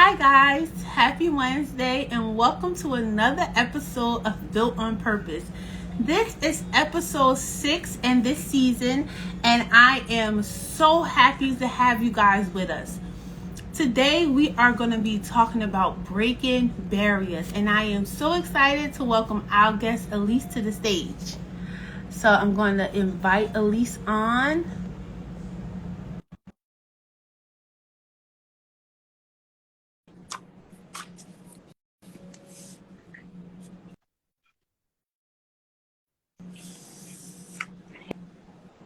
Hi, guys. Happy Wednesday, and welcome to another episode of Built on Purpose. This is episode 6 in this season, and I am so happy to have you guys with us. Today, we are going to be talking about breaking barriers, and I am so excited to welcome our guest, Elise, to the stage. So, I'm going to invite Elise on.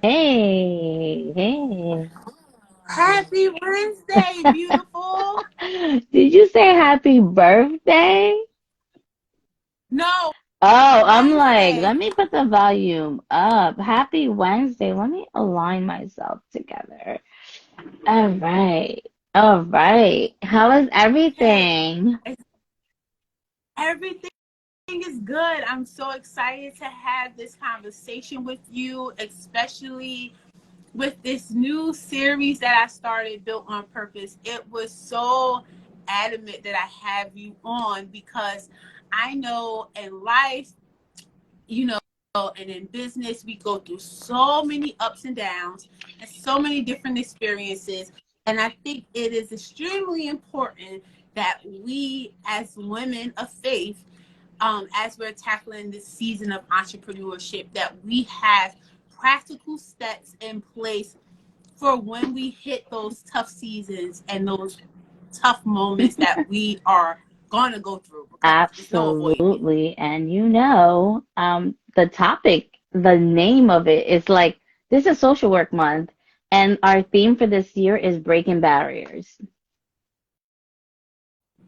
Hey. Happy Wednesday, beautiful. Did you say happy birthday? No, Oh, I'm like, let Wednesday. me put the volume up. Happy Wednesday. Let me align myself together. All right. All right. How is Yes, everything? everything is good. I'm so excited to have this conversation with you, especially with this new series that I started, Built on Purpose. It was so adamant that I have you on because I know in life, you know, and in business, we go through so many ups and downs and so many different experiences. And I think it is extremely important that we, as women of faith, as we're tackling this season of entrepreneurship, that we have practical steps in place for when we hit those tough seasons and those tough moments that we are going to go through because there's no avoiding it. Absolutely. And the topic, the name of it is like, this is social work month, and our theme for this year is breaking barriers.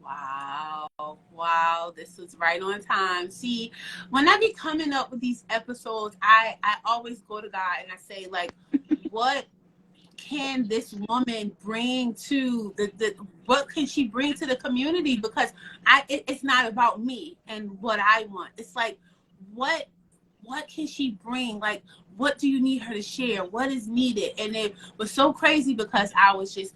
Wow. Wow. This was right on time. See, when I be coming up with these episodes, I always go to God and I say, like, what can this woman bring to the what can she bring to the community? Because it's not about me and what I want. It's like, what what can she bring? Like, what do you need her to share? What is needed? And it was so crazy because I was just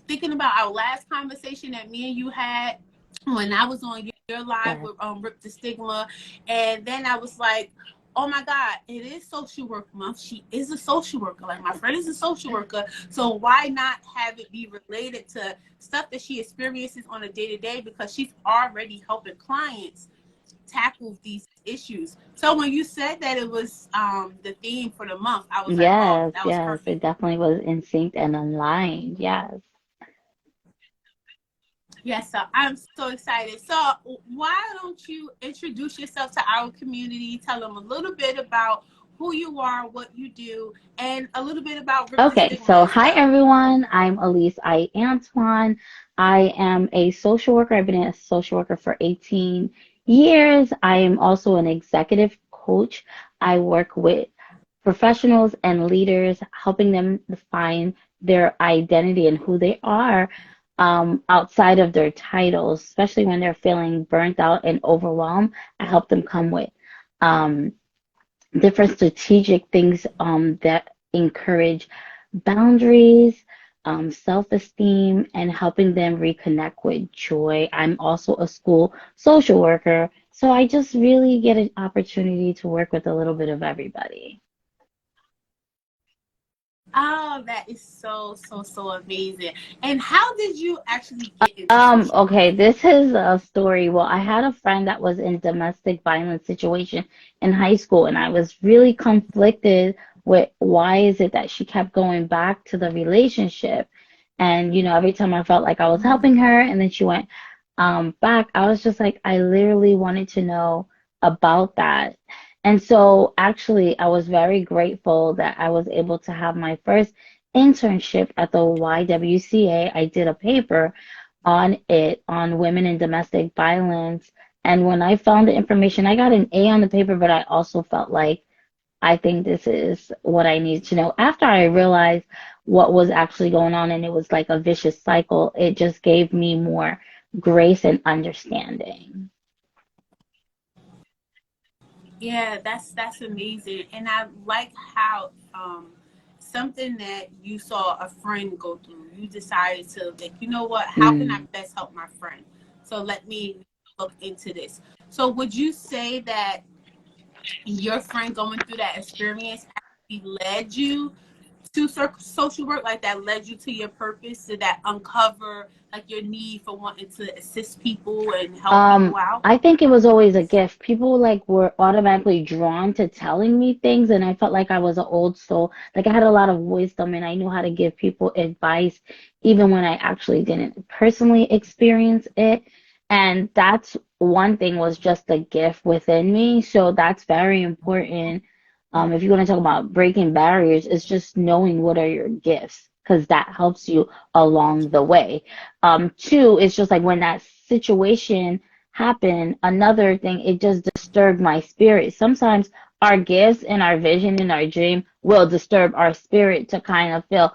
thinking about our last conversation that me and you had when I was on your live Yes. with Rip the Stigma, and then I was like, oh my God, it is social work month. She is a social worker. Like, my friend is a social worker, so why not have it be related to stuff that she experiences on a day to day, because she's already helping clients tackle these issues. So when you said that it was the theme for the month, I was like, oh, Yes, that was yes, it perfect. definitely was in sync and aligned. Yes. Yes, so I'm so excited. So why don't you introduce yourself to our community? Tell them a little bit about who you are, what you do, and a little bit about Rip the Okay, Stigma so as hi well. everyone. I'm Elise Antoine. I am a social worker. I've been a social worker for 18 years. I am also an executive coach. I work with professionals and leaders, helping them find their identity and who they are outside of their titles, especially when they're feeling burnt out and overwhelmed. I help them come with um, different strategic things that encourage boundaries, self-esteem, and helping them reconnect with joy. I'm also a school social worker, so I just really get an opportunity to work with a little bit of everybody. Oh, that is so amazing. And how did you actually get into social work? Okay, this is a story. Well, I had a friend that was in domestic violence situation in high school, and I was really conflicted with why is it that she kept going back to the relationship. And, every time I felt like I was helping her and then she went back, I was just like, I literally wanted to know about that. And so actually, I was very grateful that I was able to have my first internship at the YWCA. I did a paper on it on women in domestic violence. And when I found the information, I got an A on the paper, but I also felt like I think this is what I need to know. After I realized what was actually going on and it was like a vicious cycle, it just gave me more grace and understanding. Yeah, that's amazing, and I like how something that you saw a friend go through. You decided to, like, you know what, how can I Mm. best help my friend? So let me look into this. So would you say that your friend going through that experience actually led you to social work, like that led you to your purpose, to that uncover like your need for wanting to assist people and help people out? I think it was always a gift. People like were automatically drawn to telling me things, and I felt like I was an old soul. Like I had a lot of wisdom, and I knew how to give people advice, even when I actually didn't personally experience it. And that's one thing was just a gift within me. So that's very important. If you want to talk about breaking barriers, it's just knowing what are your gifts, because that helps you along the way. Two, it's just like when that situation happened, another thing, it just disturbed my spirit. Sometimes our gifts and our vision and our dream will disturb our spirit to kind of feel.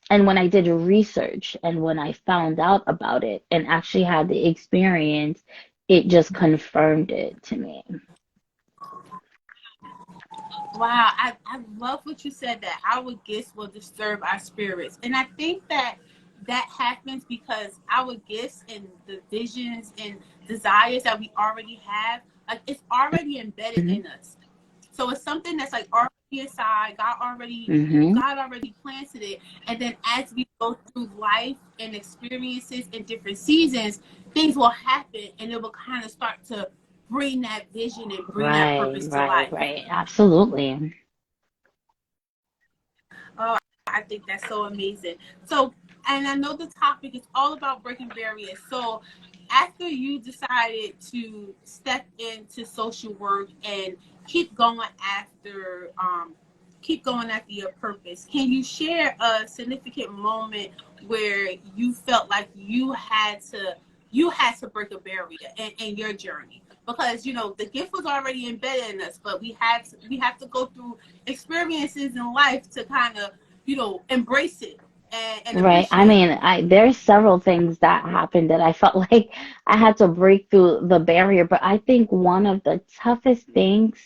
And when I did research and when I found out about it and actually had the experience, it just confirmed it to me. Wow, I love what you said, that our gifts will disturb our spirits. And I think that that happens because our gifts and the visions and desires that we already have, like it's already embedded Hmm. in us. So it's something that's like already inside. Hmm. God already planted it. And then as we go through life and experiences in different seasons, things will happen and it will kind of start to bring that vision and bring that Right, purpose to right, life. right. Absolutely. Oh, I think that's so amazing. So, and I know the topic is all about breaking barriers. So, after you decided to step into social work and keep going keep going after your purpose, can you share a significant moment where you felt like you had to break a barrier in your journey? Because you know the gift was already embedded in us, but we have to go through experiences in life to kind of embrace it and Right. I appreciate mean, it. there's several things that happened that I felt like I had to break through the barrier, but I think one of the toughest things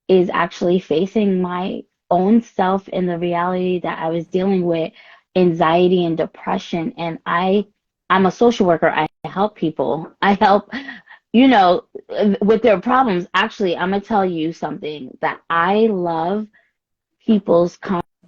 is actually facing my own self in the reality that I was dealing with anxiety and depression. And I'm a social worker. I help people. I help, with their problems. Actually, I'm gonna tell you something that I love people's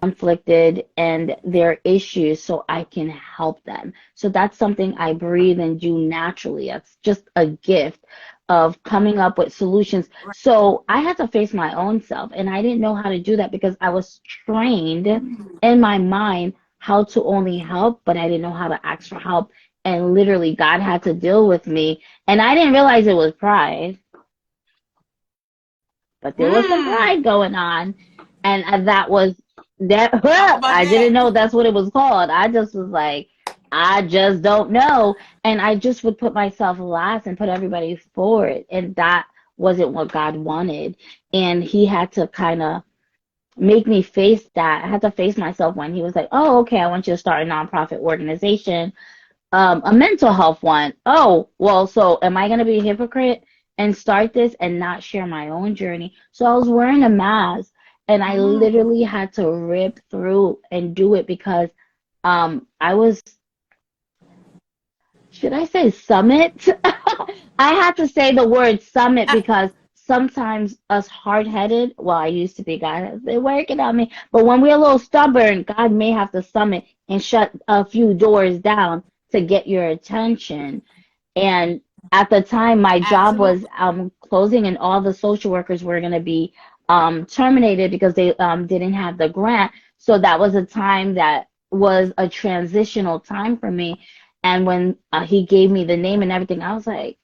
conflicted and their issues so I can help them. So that's something I breathe and do naturally. It's just a gift of coming up with solutions. Right. So I had to face my own self, and I didn't know how to do that because I was trained Mm. in my mind how to only help, but I didn't know how to ask for help. And literally, God had to deal with me. And I didn't realize it was pride, but there was some Mm. pride going on, and that was that. Talk about I that. didn't know that's what it was called. I just was like, I just don't know, and I just would put myself last and put everybody forward, and that wasn't what God wanted, and He had to kind of make me face that. I had to face myself when He was like, "Oh, okay, I want you to start a nonprofit organization, a mental health one. Oh, well, so am I going to be a hypocrite and start this and not share my own journey?" So I was wearing a mask and I Mm. literally had to rip through and do it because I was, should I say summit? I had to say the word summit Ah, because sometimes us hard-headed, well, I used to be, God has been working on me, but when we're a little stubborn, God may have to summit and shut a few doors down to get your attention. And at the time, my job was absolutely. closing, and all the social workers were going to be terminated because they didn't have the grant. So that was a time that was a transitional time for me. And when he gave me the name and everything, I was like,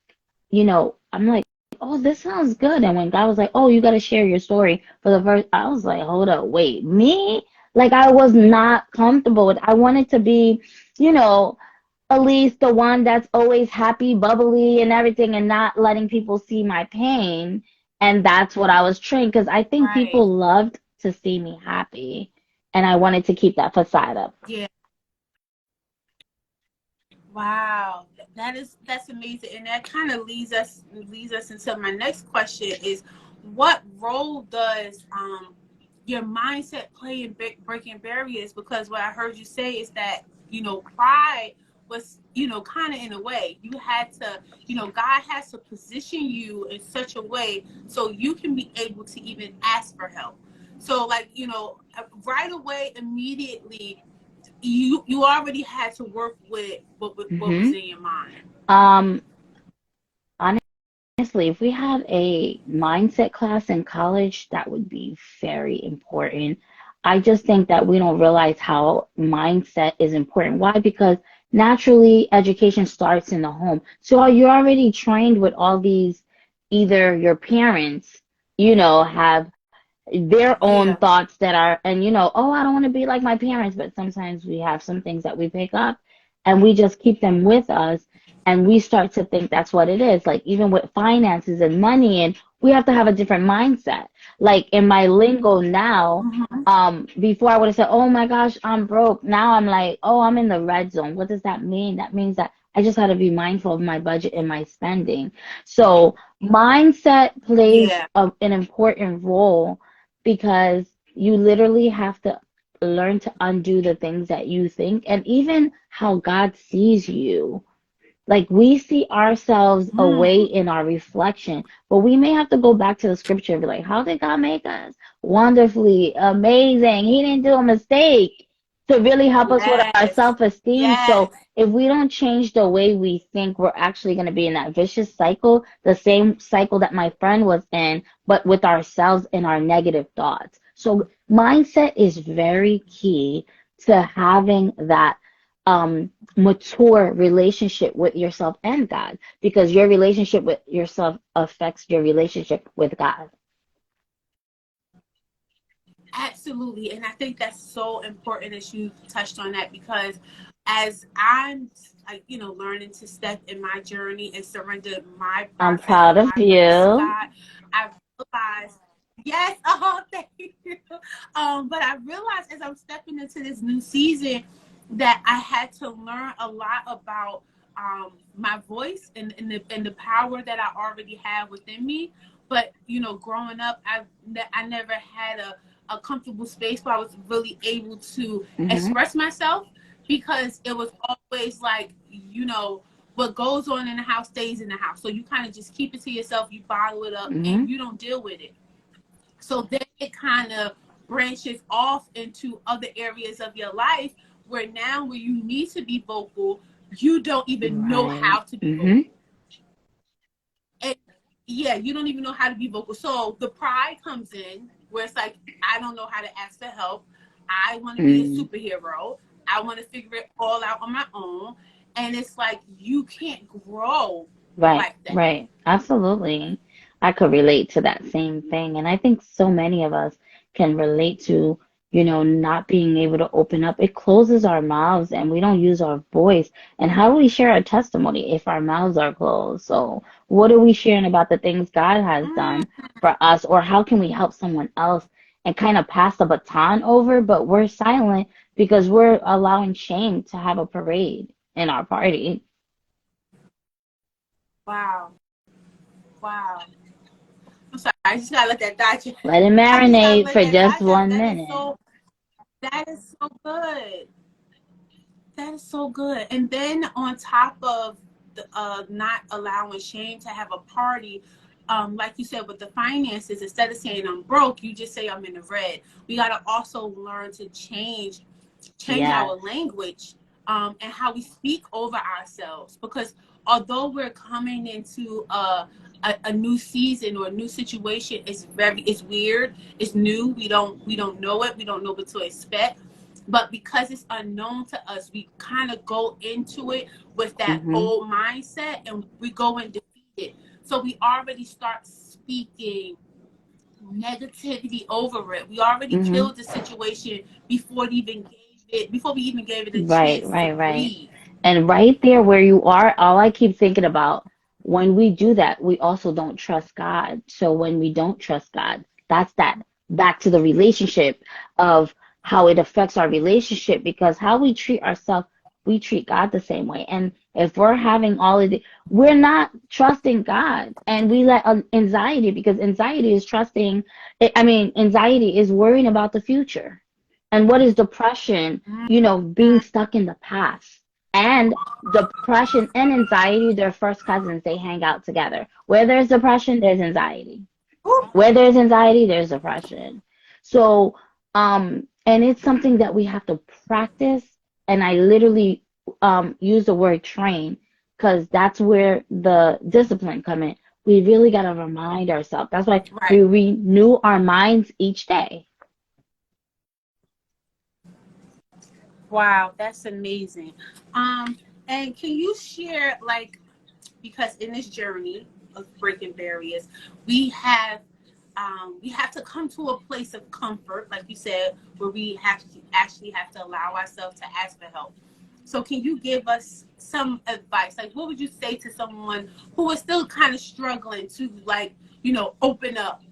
I'm like, oh, this sounds good. And when God was like, oh, you got to share your story for the first, I was like, hold up, wait, me? Like I was not comfortable with. I wanted to be, you know, Elise, the one that's always happy, bubbly, and everything, and not letting people see my pain. And that's what I was trained because I think Right. people loved to see me happy, and I wanted to keep that facade up. Yeah. Wow. That's amazing. And that kind of leads us into my next question is what role does your mindset playing breaking barriers, because what I heard you say is that, pride was, kind of in a way you had to, God has to position you in such a way so you can be able to even ask for help. So like, right away, immediately, you already had to work with what was Mm-hmm. in your mind. Um, Honestly, if we had a mindset class in college, that would be very important. I just think that we don't realize how mindset is important. Why? Because naturally, education starts in the home. So you're already trained with all these, either your parents, have their own Yeah. thoughts that are, and oh, I don't want to be like my parents, but sometimes we have some things that we pick up and we just keep them with us, and we start to think that's what it is. Like even with finances and money, and we have to have a different mindset. Like in my lingo now, Hmm. before I would have said, oh my gosh, I'm broke. Now I'm like, oh, I'm in the red zone. What does that mean? That means that I just had to be mindful of my budget and my spending. So mindset plays Yeah. an important role, because you literally have to learn to undo the things that you think, and even how God sees you. Like we see ourselves away Mm. in our reflection, but we may have to go back to the scripture and be like, how did God make us? Wonderfully, amazing. He didn't do a mistake, to really help us with our Yes. self-esteem. So Yes. if we don't change the way we think, we're actually going to be in that vicious cycle, the same cycle that my friend was in, but with ourselves and our negative thoughts. So mindset is very key to having that mature relationship with yourself and God, because your relationship with yourself affects your relationship with God. Absolutely. And I think that's so important that you touched on that, because as I'm like, learning to step in my journey and surrender my I'm process proud and of my purpose to you. God, I realized, yes, oh, thank you. But I realized as I'm stepping into this new season that I had to learn a lot about my voice and the power that I already have within me. But growing up, I never had a comfortable space where I was really able to Hmm. express myself, because it was always like, what goes on in the house stays in the house. So you kind of just keep it to yourself, you bottle it up, and Hmm. you don't deal with it. So then it kind of branches off into other areas of your life where now, where you need to be vocal, you don't even know Right. how to be Hmm. vocal. And yeah, you don't even know how to be vocal. So the pride comes in where it's like, I don't know how to ask for help. I want to be a Mm. superhero. I want to figure it all out on my own. And it's like, you can't grow Right, like that. right. Absolutely. I could relate to that same thing. And I think so many of us can relate to, not being able to open up. It closes our mouths and we don't use our voice. And how do we share our testimony if our mouths are closed? So, what are we sharing about the things God has Mm, done for us? Or how can we help someone else and kind of pass the baton over? But we're silent because we're allowing shame to have a parade in our party. wow. Wow. I'm sorry. I just gotta let that digest. Let it I just gotta marinate let for that just digest. one minute. That is so good. That is so good. And then on top of not allowing shame to have a party, like you said with the finances, instead of saying I'm broke, you just say I'm in the red. We got to also learn to change our Yes. language, and how we speak over ourselves. Because although we're coming into a new season or a new situation, it's weird, it's new. We don't know it. We don't know what to expect. But because it's unknown to us, we kind of go into it with that Hmm. old mindset, and we go and defeat it. So we already start speaking negativity over it. We already Hmm. killed the situation before we even gave it a Right, chance to right, right. breathe. And right there where you are, all I keep thinking about, when we do that, we also don't trust God. So when we don't trust God, that's that back to the relationship of how it affects our relationship, because how we treat ourselves we treat God the same way. And if we're having all of the, we're not trusting God, and we let anxiety, because anxiety is trusting, anxiety is worrying about the future. And what is depression? Being stuck in the past. And depression and anxiety, they're first cousins. They hang out together. Where there's depression, there's anxiety. Where there's anxiety, there's depression. So, and it's something that we have to practice. And I literally use the word train, because that's where the discipline come in. We really got to remind ourselves. That's why we Right. renew our minds each day. Wow, that's amazing. And can you share, like, because in this journey of breaking barriers, we have we have to come to a place of comfort, like you said, where we have to actually have to allow ourselves to ask for help. So can you give us some advice? Like, what would you say to someone who is still kind of struggling to, like, open up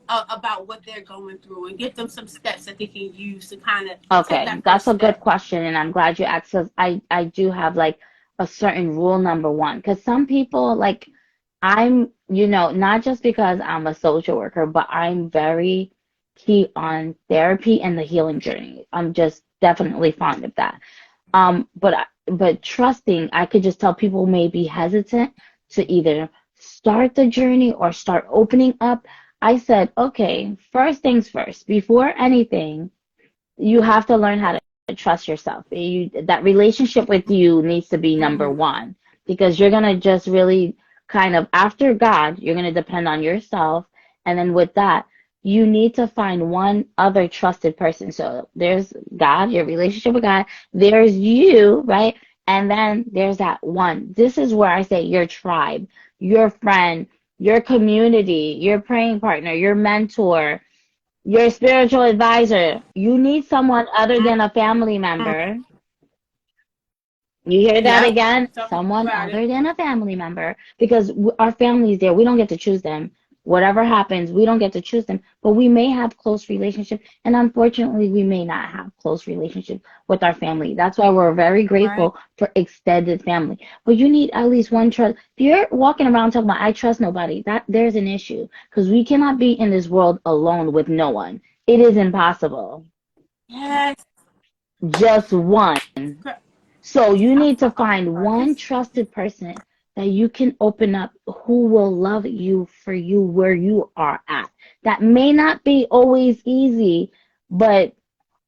about what they're going through, and give them some steps that they can use to kind of take Okay, that that's first a good step? question, and I'm glad you asked, because I do have like a certain rule number one. Because some people, like, I'm, not just because I'm a social worker, but I'm very key on therapy and the healing journey. I'm just definitely fond of that. But trusting, I could just tell people may be hesitant to either start the journey or start opening up. I said, okay, first things first, before anything, you have to learn how to trust yourself. That relationship with you needs to be number Mm-hmm. one, because you're gonna just really kind of, after God, you're gonna depend on yourself, and then with that, you need to find one other trusted person. So there's God, your relationship with God. There's you, right? And then there's that one. This is where I say your tribe, your friend, your community, your praying partner, your mentor, your spiritual advisor. You need someone other than a family member. You hear that Yep. again? Tell me Someone about it. other than a family member. Because our family's there. We don't get to choose them. Whatever happens, we don't get to choose them. But we may have close relationship. And unfortunately, we may not have close relationship with our family. That's why we're very Right. grateful for extended family. But you need at least one trust. If you're walking around talking about, I trust nobody, that there's an issue. Because we cannot be in this world alone with no one. It is impossible. Yes. Just one. So you need to find one It's trusted person that you can open up, who will love you for you where you are at. That may not be always easy, but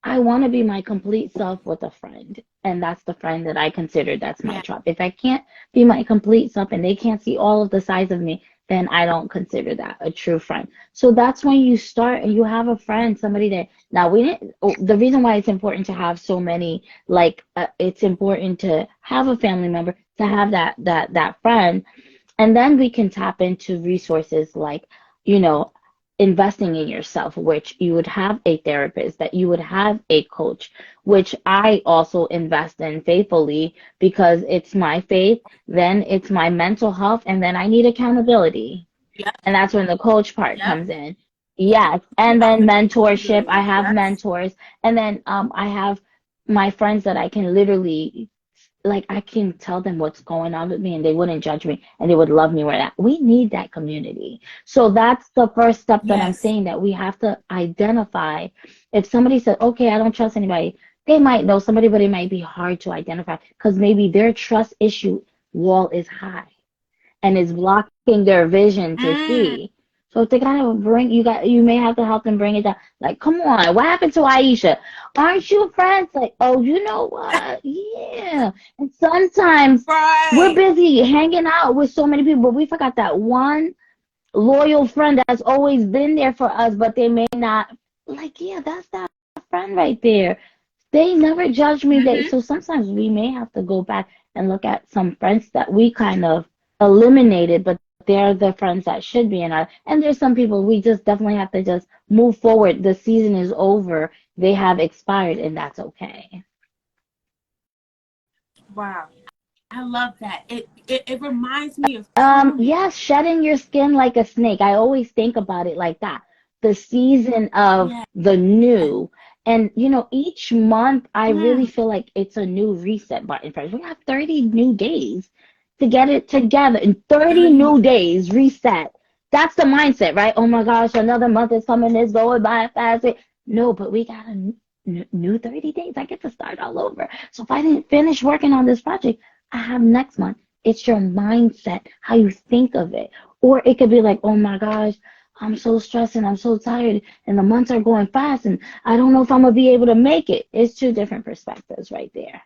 I want to be my complete self with a friend. And that's the friend that I consider that's my yeah. tribe. If I can't be my complete self and they can't see all of the sides of me, then I don't consider that a true friend. So that's when you start and you have a friend, somebody that, now we didn't, the reason why it's important to have so many, like, it's important to have a family member, to have that friend, and then we can tap into resources like, you know, investing in yourself, which you would have a therapist, that you would have a coach, which I also invest in faithfully, because it's my faith, then it's my mental health, and then I need accountability. Yep. And that's when the coach part Yep. comes in. Yes. And then mentorship. I Accountability. have Yes. mentors. And then I have my friends that I can literally, like, I can tell them what's going on with me and they wouldn't judge me and they would love me where that. We need that community. So that's the first step that I'm Yes. saying, that we have to identify. If somebody said, okay, I don't trust anybody, they might know somebody, but it might be hard to identify because maybe their trust issue wall is high and is blocking their vision to Mm. see. So if they gotta bring you may have to help them bring it down. Like, come on, what happened to Aisha? Aren't you friends? Like, oh, you know what? Yeah. And sometimes we're Right. busy hanging out with so many people, but we forgot that one loyal friend that's always been there for us, but they may not, like, yeah, that's that friend right there. They never judge me. Mm-hmm. So sometimes we may have to go back and look at some friends that we kind of eliminated, but they're the friends that should be in our. And there's some people we just definitely have to just move forward. The season is over. They have expired, and that's okay. Wow. I love that. It reminds me of pruning. Yes, shedding your skin like a snake. I always think about it like that. The season of Yeah. the new. And each month I really Mm, feel like it's a new reset button for us. We have 30 new days to get it together. In 30 30 new new. days, reset. That's the mindset, right? Oh my gosh, another month is coming, it's going by fast. No, but we got a new 30 days. I get to start all over. So if I didn't finish working on this project, I have next month. It's your mindset, how you think of it. Or it could be like, oh my gosh, I'm so stressed and I'm so tired and the months are going fast and I don't know if I'm gonna be able to make it. It's two different perspectives right there.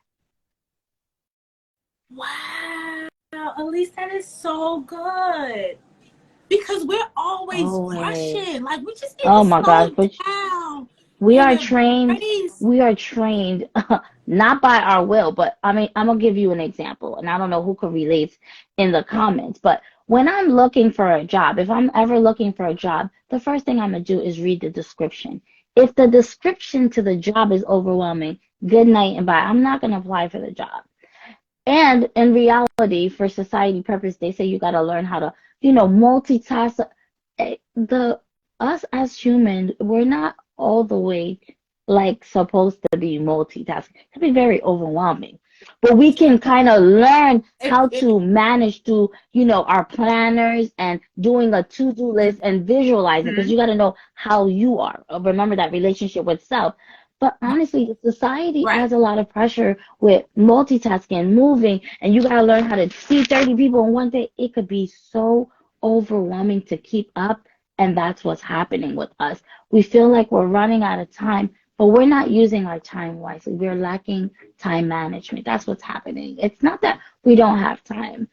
Wow, Elise, that is so good. Because we're always Always. rushing. Like, we just need Oh to my gosh, slow but down we and are trained. embrace. We are trained not by our will, but I mean, I'm gonna give you an example, and I don't know who could relate in the comments, but when I'm looking for a job, if I'm ever looking for a job, the first thing I'm gonna do is read the description. If the description to the job is overwhelming, good night and bye. I'm not gonna apply for the job. And in reality, for society purpose, they say you got to learn how to, multitask. The us as humans, we're not all the way like supposed to be multitasking. It can be very overwhelming. But we can kind of learn how to manage through, our planners and doing a to-do list and visualizing because Mhm. you got to know how you are. Remember that relationship with self. But honestly, the society Right. adds a lot of pressure with multitasking, moving, and you got to learn how to see 30 people in one day. It could be so overwhelming to keep up, and that's what's happening with us. We feel like we're running out of time, but we're not using our time wisely. We're lacking time management. That's what's happening. It's not that we don't have time.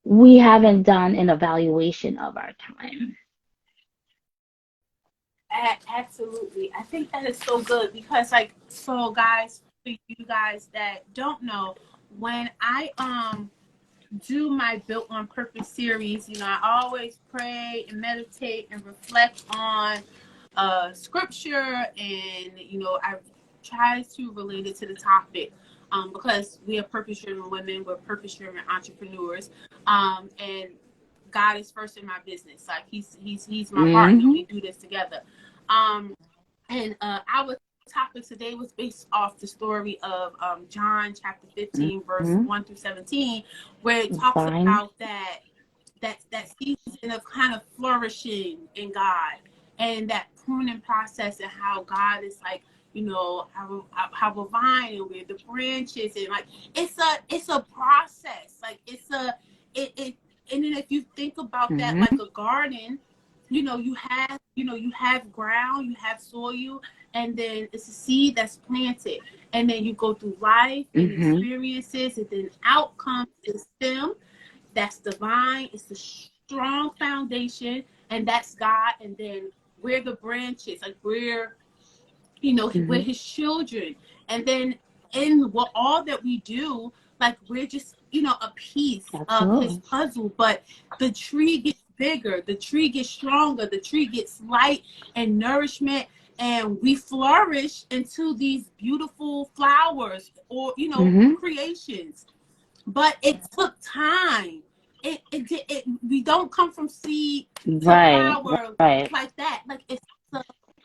We haven't done an evaluation of our time. Absolutely. I think that is so good because, like, so guys, for you guys that don't know, when I do my Built on Purpose series, I always pray and meditate and reflect on scripture, and I try to relate it to the topic, because we are purpose-driven women, we're purpose-driven entrepreneurs, and God is first in my business. Like, he's my partner. Hmm. We do this together. Um, and our topic today was based off the story of John chapter 15, verse Hmm. 1 through 17, where it talks Fine. about that season of kind of flourishing in God, and that pruning process, and how God is like, how a vine, and we're the branches, and like it's a process, like it and then if you think about that Hmm. like a garden, you have ground, you have soil, and then it's a seed that's planted, and then you go through life and Hmm. experiences, and then out comes the stem. That's divine. It's the strong foundation, and that's God. And then we're the branches, like we're Hmm. His children. And then in what all that we do, like we're just a piece of His Absolutely. puzzle. But the tree gets bigger, the tree gets stronger, the tree gets light and nourishment, and we flourish into these beautiful flowers, or Hmm. creations. But it took time. We don't come from seed to Right. flower Right. like that. Like,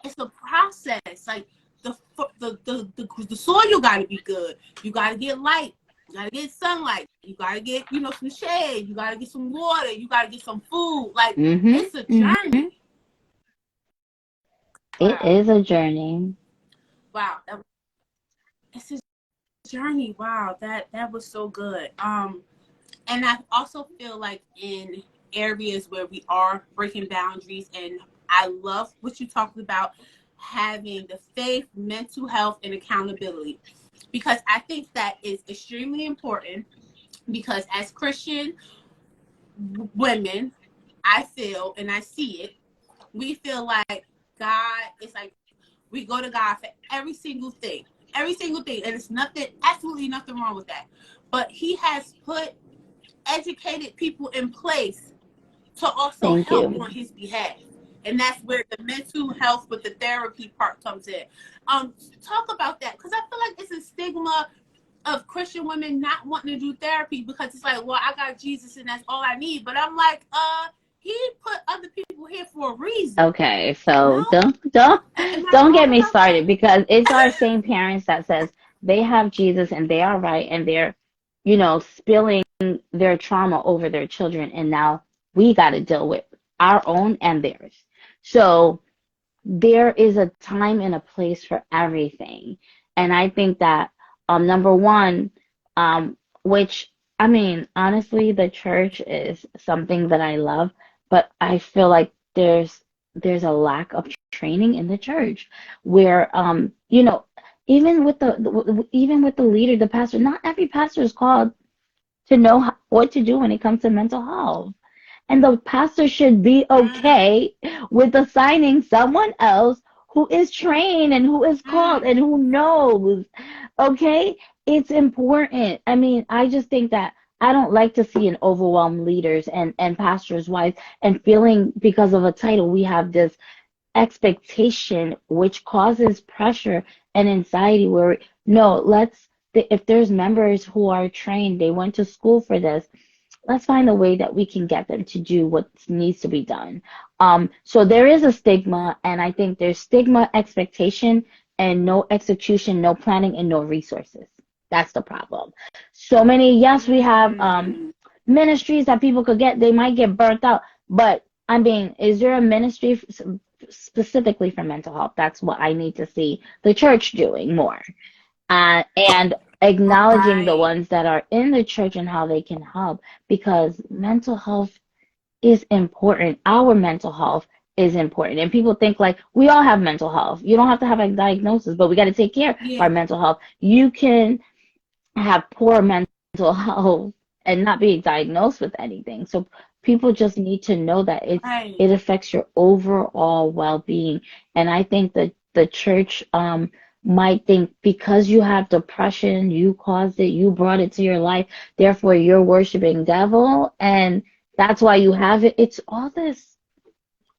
it's a process. Like, the soil got to be good. You got to get light. You got to get sunlight. You got to get some shade. You got to get some water. You got to get some food. Like, Hmm. it's a Hmm. journey. It Wow, is a journey. wow. It's a journey. Wow, that was so good. And I also feel like in areas where we are breaking boundaries, and I love what you talked about, having the faith, mental health, and accountability, because I think that is extremely important. Because as Christian women, I feel and I see it, we feel like God is like, we go to God for every single thing, and it's nothing, absolutely nothing wrong with that. But He has put educated people in place to also Thank help you. on His behalf. And that's where the mental health with the therapy part comes in. Talk about that, because I feel like it's a stigma of Christian women not wanting to do therapy, because it's like, well, I got Jesus and that's all I need. But I'm like, He put other people here for a reason. Okay, You so know? Am I don't get wrong me about started that? because it's our same parents that says they have Jesus and they are right and they're, spilling their trauma over their children and now we got to deal with our own and theirs. So there is a time and a place for everything. And I think that number one, which I mean, honestly, the church is something that I love, but I feel like there's a lack of training in the church where even with even with the leader, the pastor, not every pastor is called to know what to do when it comes to mental health. And the pastor should be Mm, okay with assigning someone else who is trained and who is called mm, and who knows. Okay? It's important. I mean, I just think that I don't like to see an overwhelmed leaders and pastors' wives and feeling because of a title we have this expectation which causes pressure and anxiety where no, if there's members who are trained, they went to school for this, let's find a way that we can get them to do what needs to be done. So there is a stigma, and I think there's stigma, expectation, and no execution, no planning, and no resources. That's the problem. So many, yes, we have mm. ministries that people could get, they might get burnt out, but I mean, is there a ministry specifically for mental health? That's what I need to see the church doing more and acknowledging the Right. ones that are in the church and how they can help because mental health is important. Our mental health is important. And people think like we all have mental health. You don't have to have a diagnosis, but we got to take care of Yeah. our mental health. You can have poor mental health and not be diagnosed with anything. So people just need to know that Right. it affects your overall well-being. And I think that the church might think because you have depression, you caused it, you brought it to your life, therefore you're worshiping devil and that's why you have it. It's all this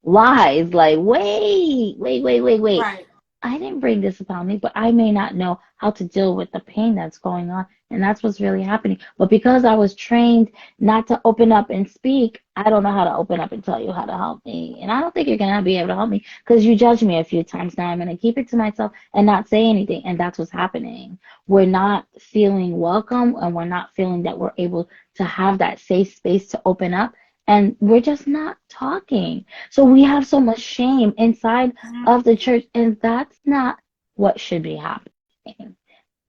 lies like wait. Right. I didn't bring this upon me, but I may not know how to deal with the pain that's going on. And that's what's really happening. But because I was trained not to open up and speak, I don't know how to open up and tell you how to help me. And I don't think you're going to be able to help me because you judged me a few times now. I'm going to keep it to myself and not say anything. And that's what's happening. We're not feeling welcome and we're not feeling that we're able to have that safe space to open up. And we're just not talking. So we have so much shame inside Mm, of the church, and that's not what should be happening.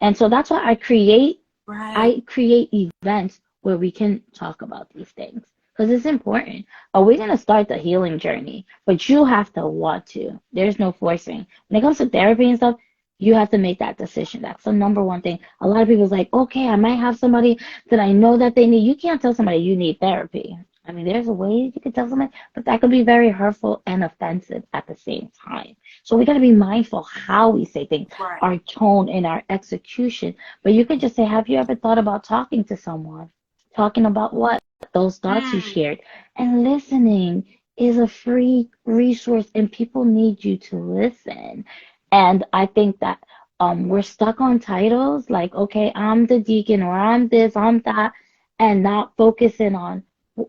And so that's why right. I create events where we can talk about these things because it's important. Are we going to start the healing journey? But you have to want to. There's no forcing. When it comes to therapy and stuff, you have to make that decision. That's the number one thing. A lot of people's like, okay, I might have somebody that I know that they need. You can't tell somebody you need therapy. I mean, there's a way you could tell somebody, but that could be very hurtful and offensive at the same time. So we got to be mindful how we say things, Right. our tone and our execution. But you could just say, have you ever thought about talking to someone? Talking about what? Those thoughts you Mm, shared. And listening is a free resource, and people need you to listen. And I think that we're stuck on titles like, okay, I'm the deacon, or I'm this, I'm that, and not focusing on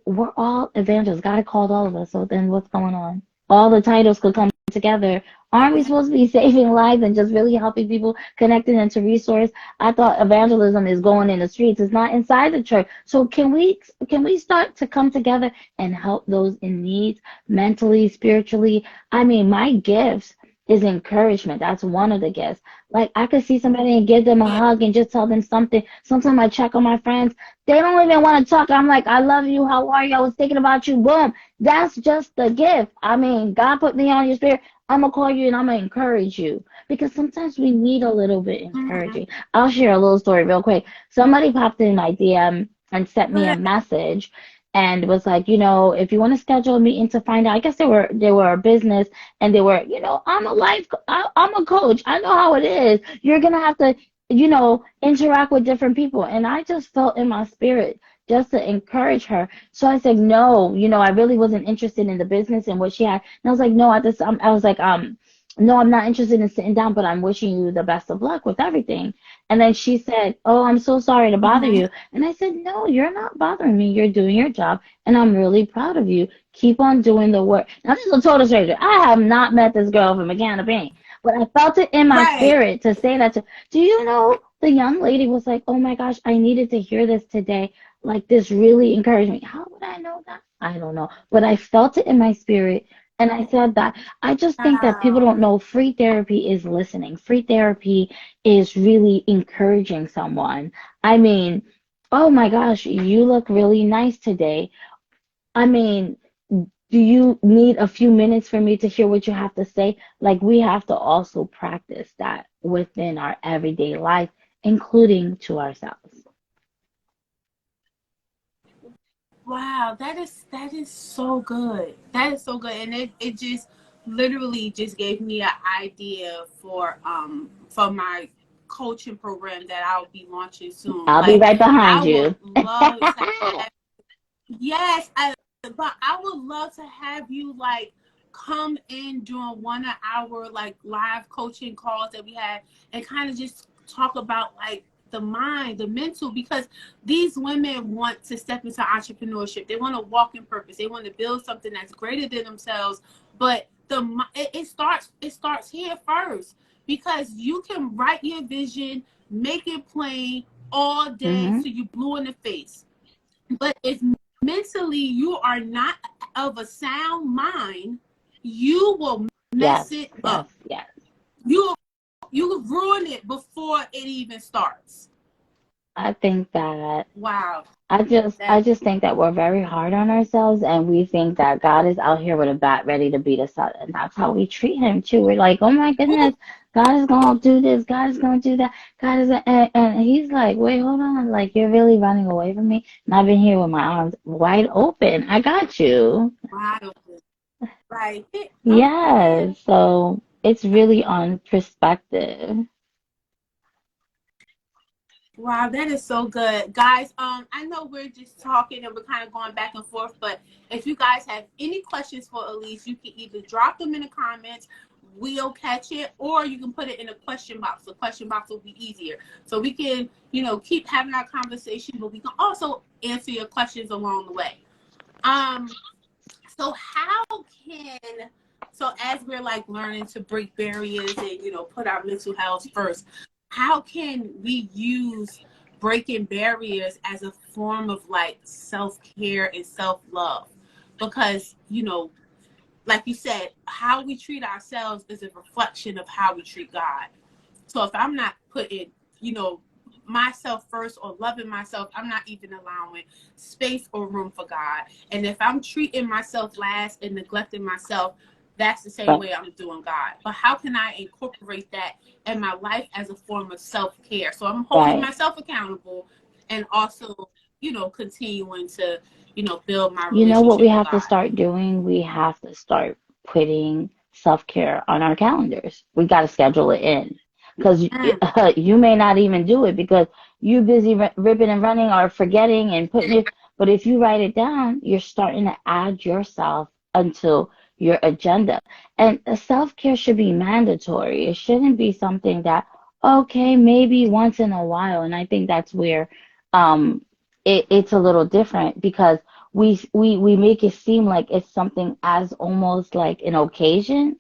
we're all evangelists. God called all of us. So then what's going on? All the titles could come together. Aren't we supposed to be saving lives and just really helping people, connecting them to resource? I thought evangelism is going in the streets. It's not inside the church. So can we start to come together and help those in need mentally, spiritually? I mean, my gifts is encouragement. That's one of the gifts. Like I could see somebody and give them a yeah. hug and just tell them something. Sometimes I check on my friends. They don't even want to talk. I'm like, I love you. How are you? I was thinking about you. Boom. That's just the gift. I mean, God put me on your spirit. I'm going to call you and I'm going to encourage you because sometimes we need a little bit Mm-hmm. encouraging. I'll share a little story real quick. Somebody popped in my DM and sent Go me a ahead. message and was like, if you want to schedule a meeting to find out, I guess they were a business and they were, I'm a coach. I know how it is. You're going to have to interact with different people. And I just felt in my spirit just to encourage her. So I said, no, I really wasn't interested in the business and what she had. And I was like, no, I was like, no, I'm not interested in sitting down, but I'm wishing you the best of luck with everything. And then she said, oh, I'm so sorry to bother Mm-hmm. you. And I said, no, you're not bothering me. You're doing your job, and I'm really proud of you. Keep on doing the work. Now, this is a total stranger. I have not met this girl from a can of paint, but I felt it in my Right. spirit to say that to, do you know, the young lady was like, oh my gosh, I needed to hear this today. Like, this really encouraged me. How would I know that? I don't know. But I felt it in my spirit. And I said that I just think that people Wow. don't know free therapy is listening. Free therapy is really encouraging someone. I mean, oh my gosh, you look really nice today. I mean, do you need a few minutes for me to hear what you have to say? Like, we have to also practice that within our everyday life, including to ourselves. Wow, that is so good. That is so good, and it just literally just gave me an idea for my coaching program that I'll be launching soon. I'll be Like right behind I would you. love to have, yes, but I would love to have you like come in during 1 hour like live coaching calls that we had and kind of just talk about like the mind, the mental, because these women want to step into entrepreneurship. They want to walk in purpose. They want to build something that's greater than themselves. But it starts here first because you can write your vision, make it plain all day Hmm. so you blue in the face. But if mentally you are not of a sound mind, you will Yes, mess it yes, up. yes. You you ruin it before it even starts. I think that Wow. I That just think that we're very hard on ourselves, and we think that God is out here with a bat ready to beat us up, and that's how we treat him too. We're like, oh my goodness, God is gonna do this, God is gonna do that, God is, and he's like, wait, hold on, like you're really running away from me, and I've been here with my arms wide open. I got you. wide open. Right. Okay. Yes, so it's really on perspective. Wow, that is so good. Guys, I know we're just talking and we're kind of going back and forth, but if you guys have any questions for Elise, you can either drop them in the comments, we'll catch it, or you can put it in a question box. The question box will be easier. So we can, keep having our conversation, but we can also answer your questions along the way. Um, so how can so as we're like learning to break barriers and put our mental health first, how can we use breaking barriers as a form of like self-care and self-love? Because like you said, how we treat ourselves is a reflection of how we treat God. So if I'm not putting, you know, myself first or loving myself, I'm not even allowing space or room for God. And if I'm treating myself last and neglecting myself, that's the same But way I'm doing God. But how can I incorporate that in my life as a form of self-care? So I'm holding right. myself accountable and also, continuing to, build my You know what we relationship with have to God. start doing? We have to start putting self-care on our calendars. We got to schedule it in because Mm, you may not even do it because you're busy ripping and running or forgetting and putting it. But if you write it down, you're starting to add yourself until your agenda. And self-care should be mandatory. It shouldn't be something that, okay, maybe once in a while. And I think that's where um, it's a little different because we make it seem like it's something as almost like an occasion.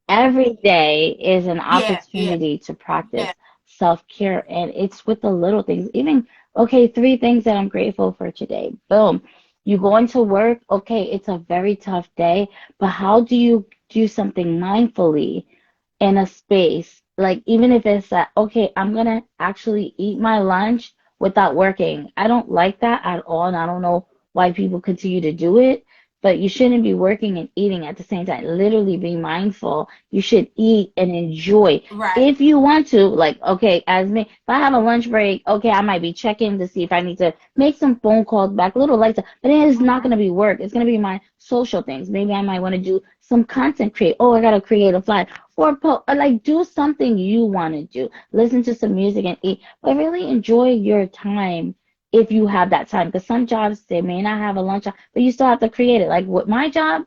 Every day is an yeah, yeah, opportunity to yeah. practice self-care, and it's with the little things. Even, okay, three things that I'm grateful for today. Boom. You go into work, okay, it's a very tough day, but how do you do something mindfully in a space, like even if it's that, okay, I'm gonna actually eat my lunch without working. I don't like that at all, and I don't know why people continue to do it, but you shouldn't be working and eating at the same time. Literally be mindful. You should eat and enjoy. Right. If you want to, like, okay, as me, if I have a lunch break, okay, I might be checking to see if I need to make some phone calls back, little lights, but it is not going Mhm. to be work. It's going to be my social things. Maybe I might want to do some content create. Oh, I got to create a flyer or like do something you want to do. Listen to some music and eat, but really enjoy your time if you have that time. Because some jobs they may not have a lunch, but you still have to create it. Like with my job,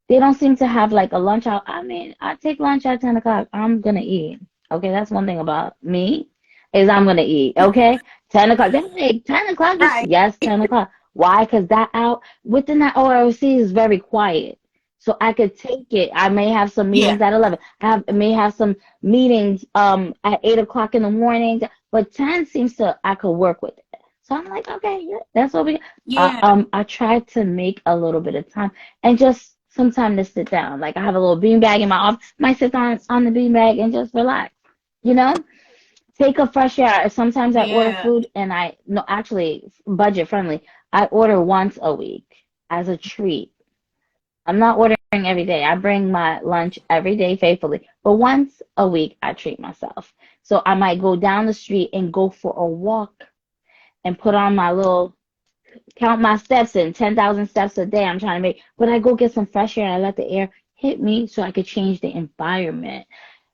They don't seem to have like a lunch out. I mean, I take lunch at 10 o'clock. I'm gonna eat. Okay, that's one thing about me is I'm gonna eat. Okay, 10 o'clock. They're like 10 o'clock. Right. Yes, 10 o'clock. Why? Because that out within that OLC is very quiet. So I could take it. I may have some Yeah. meetings at 11. May have some meetings at 8 o'clock in the morning. But 10 seems to I could work with it. So I'm like, okay, yeah, that's what we. Yeah. I try to make a little bit of time and just some time to sit down. Like I have a little bean bag in my office. Might sit down on the bean bag and just relax. You know, take a fresh air. Sometimes I order Yeah. food and I no actually budget friendly. I order once a week as a treat. I'm not ordering every day. I bring my lunch every day faithfully, but once a week I treat myself. So I might go down the street and go for a walk and put on my little count my steps in 10,000 steps a day I'm trying to make, but I go get some fresh air and I let the air hit me so I could change the environment.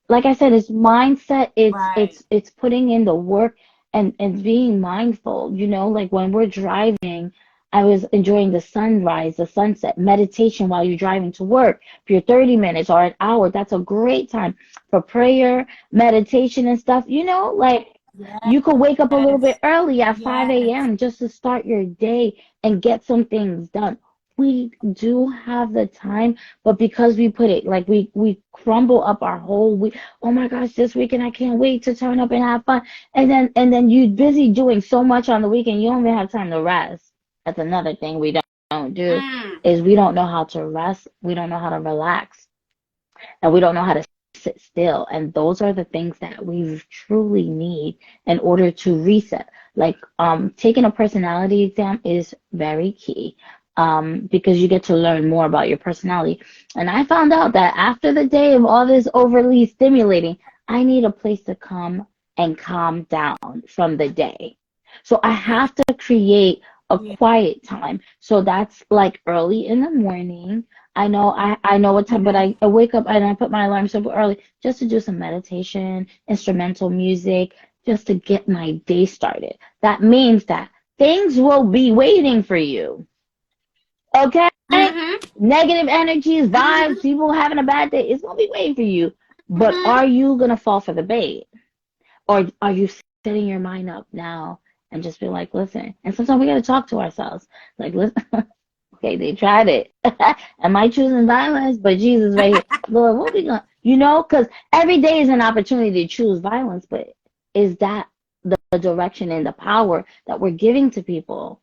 Like I said, it's mindset, Right. it's putting in the work and being mindful, like when we're driving, I was enjoying the sunrise, the sunset, meditation while you're driving to work. If you're 30 minutes or an hour, that's a great time for prayer, meditation and stuff. Like you could wake up a little bit Yes. early at 5 Yes. a.m. just to start your day and get some things done. We do have the time, but because we put it like we crumble up our whole week. Oh my gosh, this weekend I can't wait to turn up and have fun. And then you're busy doing so much on the weekend, you don't even have time to rest. That's another thing we don't do Mm. is we don't know how to rest. We don't know how to relax, and we don't know how to sit still. And those are the things that we truly need in order to reset. Like taking a personality exam is very key. Because you get to learn more about your personality. And I found out that after the day of all this overly stimulating, I need a place to come and calm down from the day. So I have to create a Yeah. quiet time. So that's like early in the morning. I know what time, but Yeah. I wake up and I put my alarm super early just to do some meditation, instrumental music, just to get my day started. That means that things will be waiting for you. Okay? Mhm. Negative energies, vibes, Mhm. people having a bad day, it's gonna be waiting for you. But Mhm. are you gonna fall for the bait? Or are you setting your mind up now and just be like, listen, and sometimes we gotta talk to ourselves. Like, listen, okay, they tried it. Am I choosing violence? But Jesus right here. Lord, what we gonna because every day is an opportunity to choose violence, but is that the direction and the power that we're giving to people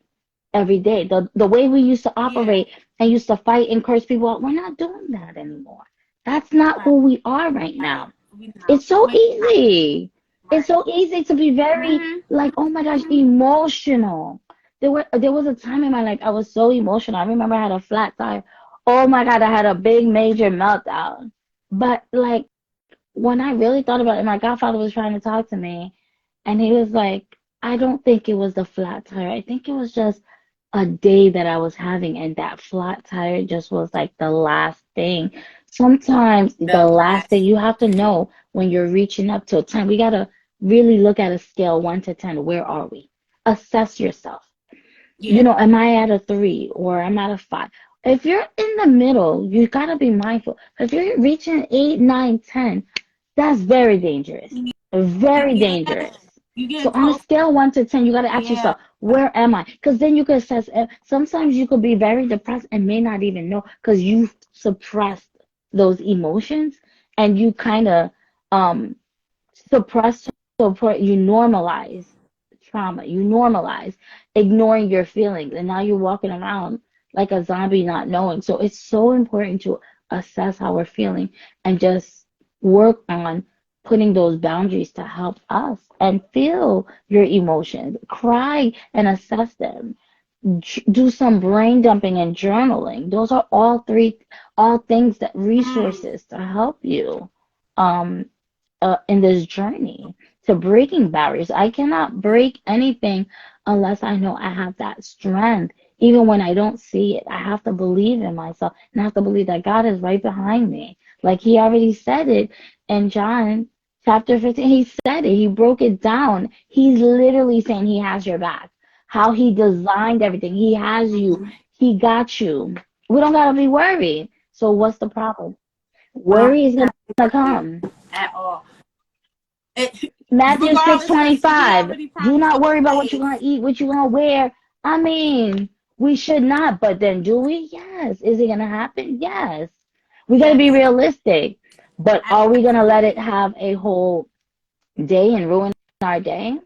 every day? The way we used to Yeah. operate and used to fight and curse people out, we're not doing that anymore. That's not who we are right Right. now. We know. It's so We not. easy. It's Right. so easy to be very Mhm. like, oh my gosh, Mhm. emotional. There was a time in my life I was so emotional. I remember I had a flat tire. Oh my God, I had a big major meltdown. But like when I really thought about it, my godfather was trying to talk to me and he was like, I don't think it was the flat tire. I think it was just a day that I was having, and that flat tire just was like the last thing. Sometimes The the last thing last. you have to know when you're reaching up to a 10, we gotta really look at a scale 1 to 10. Where are we? Assess yourself. Yeah. Am I at a 3 or am I at a 5? If you're in the middle, you gotta be mindful. If you're reaching 8, 9, 10, that's very dangerous. Very Yeah. dangerous. You So getting on a close. scale 1 to 10, you got to ask Yeah. yourself, where am I? Because then you can assess. Sometimes you could be very depressed and may not even know because you suppressed those emotions and you kind of um suppress support. You normalize trauma. You normalize ignoring your feelings, and now you're walking around like a zombie, not knowing. So it's so important to assess how we're feeling and just work on putting those boundaries to help us and feel your emotions, cry and assess them, do some brain dumping and journaling. Those are all things that Mm. resources to help you. Um, in this journey to breaking barriers. I cannot Yeah. break anything unless I know I have that strength. Even when I don't see it, I have to believe in myself and I have to believe that God is right behind me. Like he already said it in John chapter 15. He said it, he broke it down. He's literally saying he has your back. How he designed everything. He has you. Mhm. He got you. We don't gotta be worried. So what's the problem? I Worry is going to agree come. at all. It, Matthew six regardless of twenty the he five. already Do promised not those worry about what you're days. going to eat, what you're going to wear. I mean, we should not, but then do we? Yes. Is it going to happen? Yes. We got to be Yes, realistic. But are we going to let it absolutely. have a whole day and ruin our day?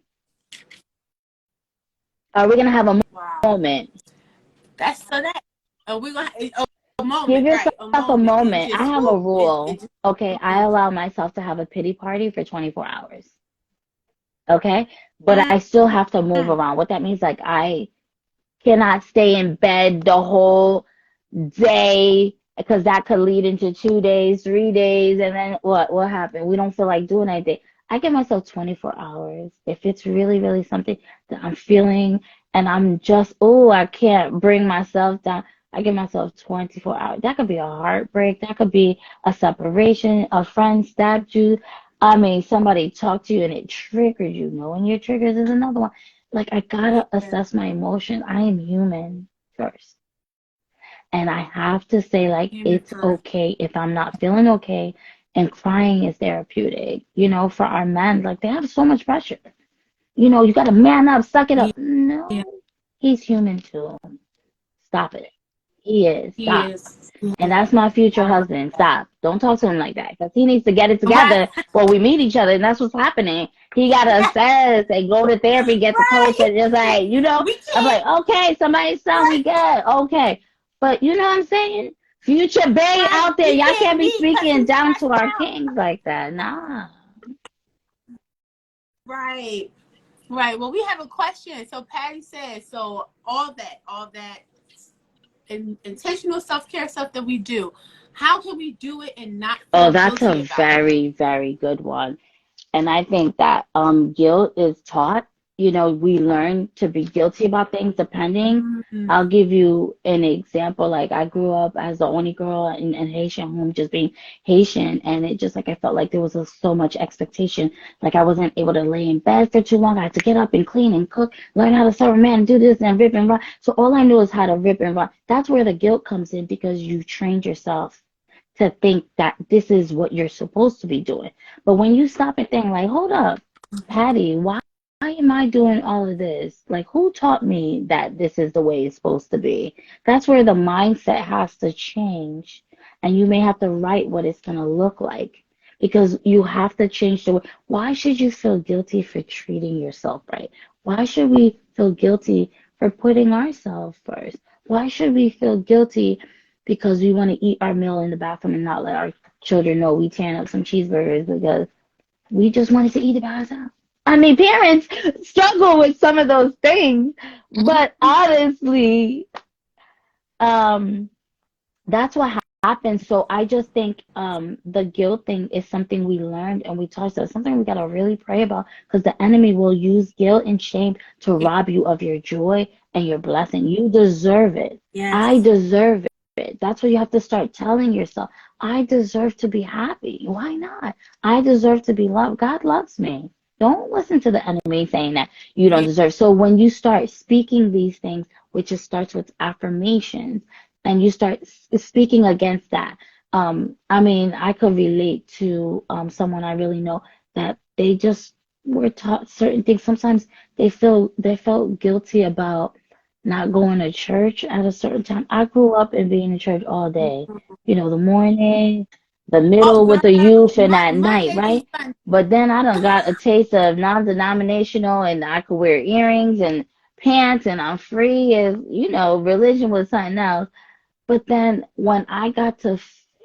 Are we going to have a Wow. moment? That's so that. We're gonna a moment, Give right? yourself A a moment, and moment. I just have a whoop. It rule. just. Okay, I Mm, allow myself to have a pity party for 24 hours. Okay, but mm, I still have to move mm. around. What that means, like, I cannot stay in bed the whole day because that could lead into 2 days, 3 days, and then what happened? We don't feel like doing anything. I give myself 24 hours. If it's really, really something that I'm feeling and I'm just, oh, I can't bring myself down, I give myself 24 hours. That could be a heartbreak. That could be a separation. A friend stabbed you. I mean, somebody talked to you and it triggered you. Knowing your triggers is another one. Like, I gotta Yeah, assess my emotion. I am human first. And I have to say, like, human it's first. okay if I'm not feeling okay. And crying is therapeutic. For our men, like, they have so much pressure. You gotta man up, suck it Yeah, up. No, he's human too. Stop it. He is. he Stop. is. He And is. that's my future I love husband. that. Stop. Don't talk to him like that because he needs to get it Right. together. Well, we meet each other, and that's what's happening. He got to assess and go to therapy, get the coach, Right. and just like, We I'm can't. like, okay, somebody's son, we Right. good. Okay. But you know what I'm saying? Future Bay Right. out there, We y'all can't can't be meet because speaking he's down to stressed our out. kings like that. Nah. Right. Right. Well, we have a question. So Patty says, so all that intentional self-care stuff that we do, how can we do it and not Oh, feel that's a guilty about it? very, very good one. And I think that guilt is taught. We learn to be guilty about things depending. Mm, I'll give you an example. Like, I grew up as the only girl in Haitian home, just being Haitian, and it just like I felt like there was so much expectation. Like, I wasn't able to lay in bed for too long. I had to get up and clean and cook, learn how to serve a man, do this and rip and run. So all I knew is how to rip and run. That's where the guilt comes in because you trained yourself to think that this is what you're supposed to be doing. But when you stop and think, like, hold up, Patty, why am I doing all of this? Like, who taught me that this is the way it's supposed to be? That's where the mindset has to change. And you may have to write what it's going to look like because you have to change the way. Why should you feel guilty for treating yourself right? Why should we feel guilty for putting ourselves first? Why should we feel guilty because we want to eat our meal in the bathroom and not let our children know we tearing up some cheeseburgers because we just wanted to eat it by ourselves? I mean, parents struggle with some of those things, but honestly, um, that's what happens. So I just think the guilt thing is something we learned and we taught us something we gotta really pray about because the enemy will use guilt and shame to rob you of your joy and your blessing. You deserve it. I yes. deserve it. That's what you have to start telling yourself. I deserve to be happy. Why not? I deserve to be loved. God loves me. Don't listen to the enemy saying that you don't Yeah. deserve. So when you start speaking these things, which just starts with affirmations, and you start speaking against that. I mean, I could relate to someone I really know that they just were taught certain things. Sometimes they felt guilty about not going to church at a certain time. I grew up in being in church all day. The morning, the Oh, middle with the girl, youth, and at night, Monday through right? Sunday. But then I done got a taste of non-denominational, and I could wear earrings and pants, and I'm free as religion was something else. But then when I got to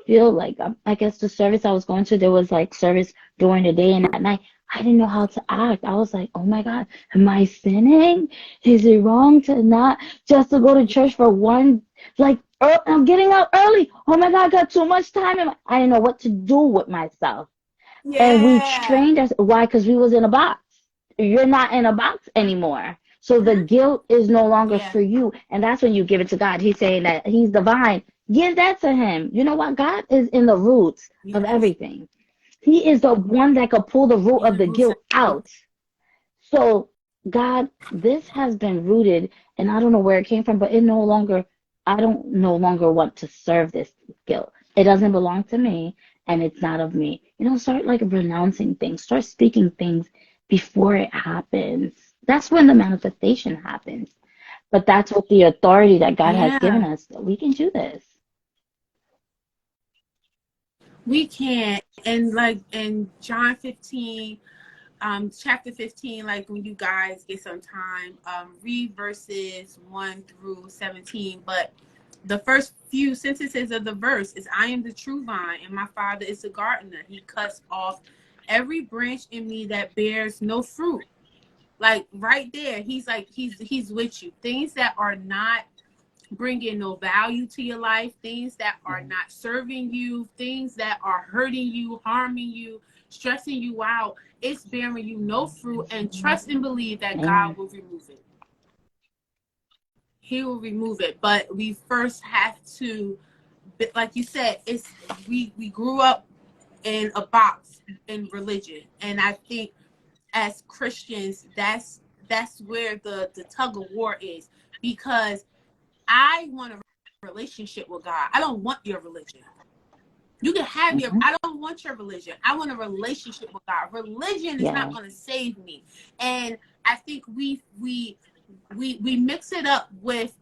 feel like, I guess the service I was going to, there was like service during the day and at night. I didn't know how to act. I was like, oh my God, am I sinning? Is it wrong to not just to go to church for one, like, I'm getting up early. Oh my God, I got too much time. I didn't know what to do with myself. And we Yeah. trained us. Why? Because we was in a box. You're not in a box anymore. So the Mhm. guilt is no longer Yeah. for you. And that's when you give it to God. He's saying that he's divine. Give that to him. You know what? God is in the roots of Yes. everything. He is the one that could pull the root In of the the roots guilt of out. So, God, this has been rooted, and I don't know where it came from, but I don't no longer want to serve this guilt. It doesn't belong to me and it's not of me. You know, start like renouncing things, start speaking things before it happens. That's when the manifestation happens. But that's with the authority that God has given Yeah, us. We can do this. we can. And like in John 15, chapter 15, like when you guys get some time, read verses 1 through 17. But the first few sentences of the verse is, I am the true vine and my Father is the gardener. He cuts off every branch in me that bears no fruit. Like right there, he's like, he's with you. Things that are not bringing no value to your life, things that are Mhm. not serving you, things that are hurting you, harming you, stressing you out, it's bearing you no fruit. And trust and believe that God Amen. will remove it. He will remove it. But we first have to, like you said, it's we grew up in a box in religion. And I think as Christians, that's where the tug of war is, because I want a relationship with God. I don't want your religion. You can have your, Hmm. I don't want your religion. I want a relationship with God. Religion is not Yeah. going to save me. And I think we mix it up with,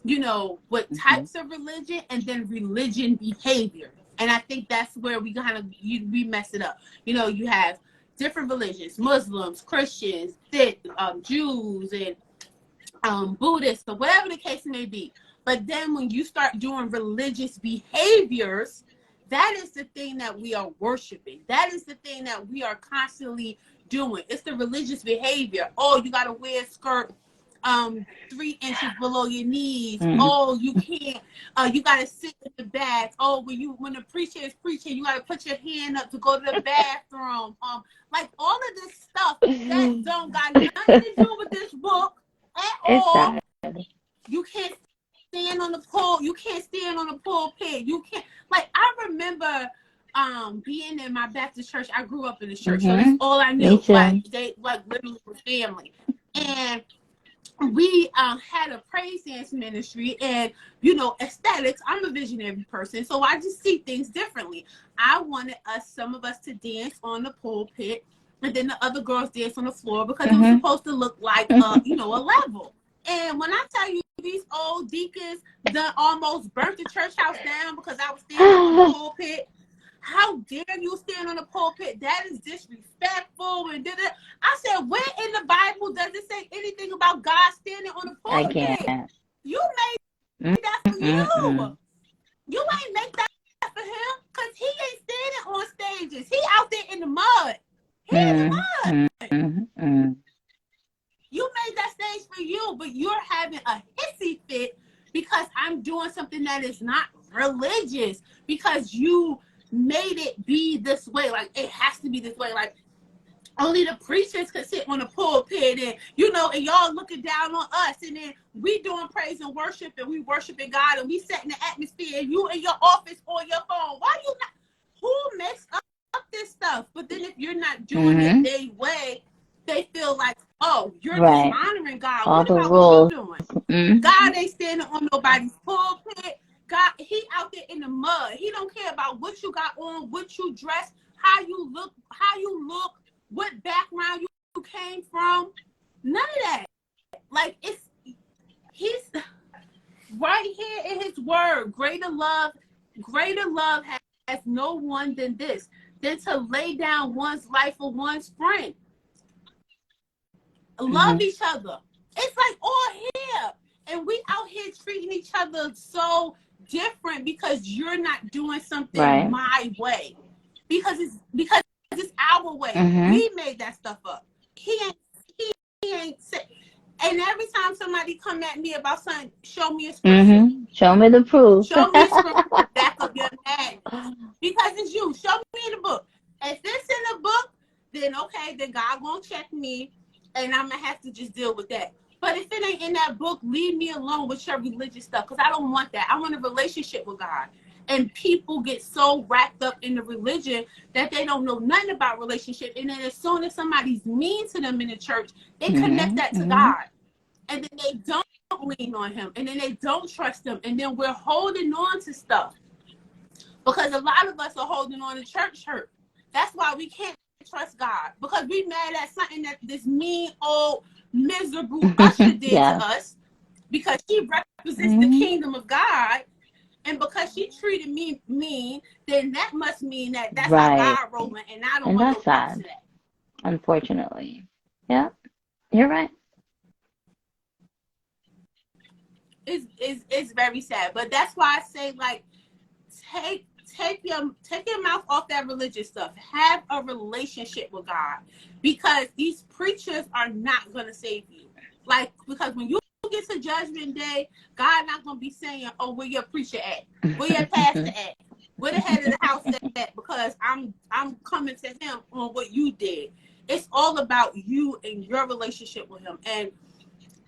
you know, what Hmm. types of religion and then religion behavior. And I think that's where we kind of we mess it up. You know, you have different religions, Muslims, Christians, Jews, and Buddhists, or whatever the case may be. But then when you start doing religious behaviors, that is the thing that we are worshiping. That is the thing that we are constantly doing. It's the religious behavior. Oh, you got to wear a skirt 3 inches below your knees. Hmm. Oh, you can't. You got to sit in the back. Oh, when the preacher is preaching, you got to put your hand up to go to the bathroom. Like all of this stuff that don't got nothing to do with this book at It's all. sad. You can't stand on the pole. You can't stand on the pulpit. You can't. Like I remember being in my Baptist church. I grew up in the church, so that's Hmm. all I Me knew. Like too. they like literally was family. And we had a praise dance ministry, and you know, aesthetics, I'm a visionary person, so I just see things differently. I wanted some of us to dance on the pulpit, and then the other girls dance on the floor, because it was Hmm. supposed to look like you know, a level. And when I tell you, these old deacons done almost burnt the church house down because I was standing on the pulpit. How dare you stand on the pulpit? That is disrespectful. And did it. I said, where in the Bible does it say anything about God standing on the I pulpit? can't. You made that for you. Mm-mm. You ain't make that for him, because he ain't standing on stages. He out there in the mud. He in the mud. Mm-mm. You made that stage for you, but you're having a hissy fit because I'm doing something that is not religious, because you made it be this way. Like it has to be this way. Like only the preachers could sit on the pulpit, and you know, and y'all looking down on us, and then we doing praise and worship, and we worshiping God, and we setting the atmosphere, and you in your office on your phone. Why you not? Who makes up this stuff? But then if you're not doing it Hmm. their way, they feel like, oh, you're Right. dishonoring God. All What the about what you rules. doing? Hmm. God ain't standing on nobody's pulpit. God, he out there in the mud. He don't care about what you got on, what you dress, how you look, what background you came from. None of that. Like he's right here in his word. Greater love has no one than this, than to lay down one's life for one's friend. Love Hmm. each other. It's like all here. And we out here treating each other so different because you're not doing something Right. my way. Because it's our way. Hmm. We made that stuff up. He ain't he ain't say, and every time somebody come at me about something, show me a scripture. Hmm. Show me the proof. Show me a scripture to back up your madness. Because it's you. Show me in the book. If it's in the book, then okay, then God won't check me, and I'm gonna have to just deal with that. But if it ain't in that book, leave me alone with your religious stuff, because I don't want that. I want a relationship with God. And people get so wrapped up in the religion that they don't know nothing about relationship. And then as soon as somebody's mean to them in the church, they connect Hmm. that to Hmm. God. And then they don't lean on him. And then they don't trust him. And then we're holding on to stuff. because a lot of us are holding on to church hurt. That's why we can't trust God, because we mad at something that this mean old miserable usher did to Yeah. us, because she represents the Hmm. kingdom of God, and because she treated me mean, then that must mean that that's how Right. God rolling, and I don't And want no that's parts of sad, that. unfortunately. Yeah, you're right. It's very sad, but that's why I say, like, take your mouth off that religious stuff. Have a relationship with God, because these preachers are not gonna save you. Like, because when you get to Judgment Day, God not gonna be saying, "Oh, where your preacher at? Where your pastor at? Where the head of the house at?" Because I'm coming to him on what you did. It's all about you and your relationship with him. And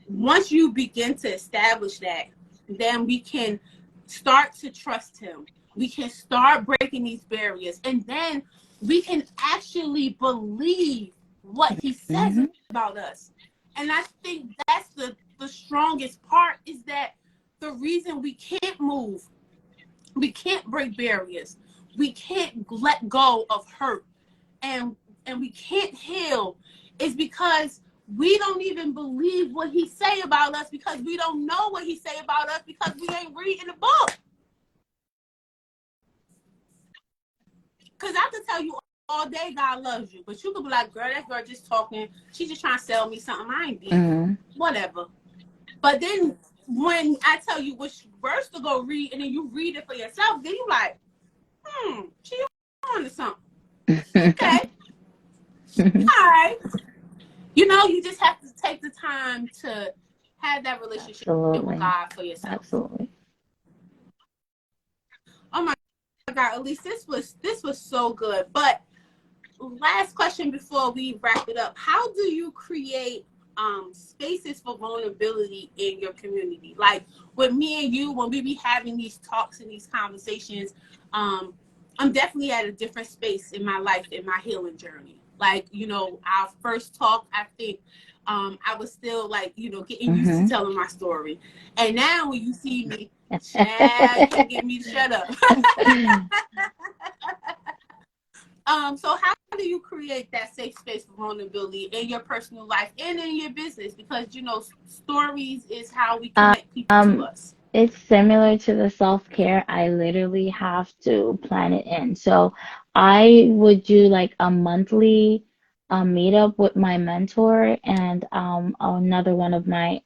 once you begin to establish that, then we can start to trust him. We can start breaking these barriers, and then we can actually believe what he says Hmm. about us. And I think that's the strongest part, is that the reason we can't move, we can't break barriers, we can't let go of hurt, and we can't heal, is because we don't even believe what he say about us, because we don't know what he say about us, because we ain't reading the book. Because I could tell you all day God loves you, but you could be like, "Girl, that girl just talking, she just trying to sell me something, I ain't deep." Hmm. Whatever. But then when I tell you which verse to go read, and then you read it for yourself, then you like, she on to something. Okay, all right. You just have to take the time to have that relationship with Absolutely. God for yourself. Absolutely. Oh my God, Elise, this was so good. But last question before we wrap it up: how do you create spaces for vulnerability in your community? Like, with me and you, when we be having these talks and these conversations, um, I'm definitely at a different space in my life, in my healing journey. Like, our first talk, I think, I was still like, getting used to Hmm. telling my story. And now when you see me, child, you can't get me to shut up. So how do you create that safe space for vulnerability in your personal life and in your business? Because stories is how we connect people to Um, us. it's similar to the self-care. I literally have to plan it in. So I would do like a monthly meetup with my mentor and another one of my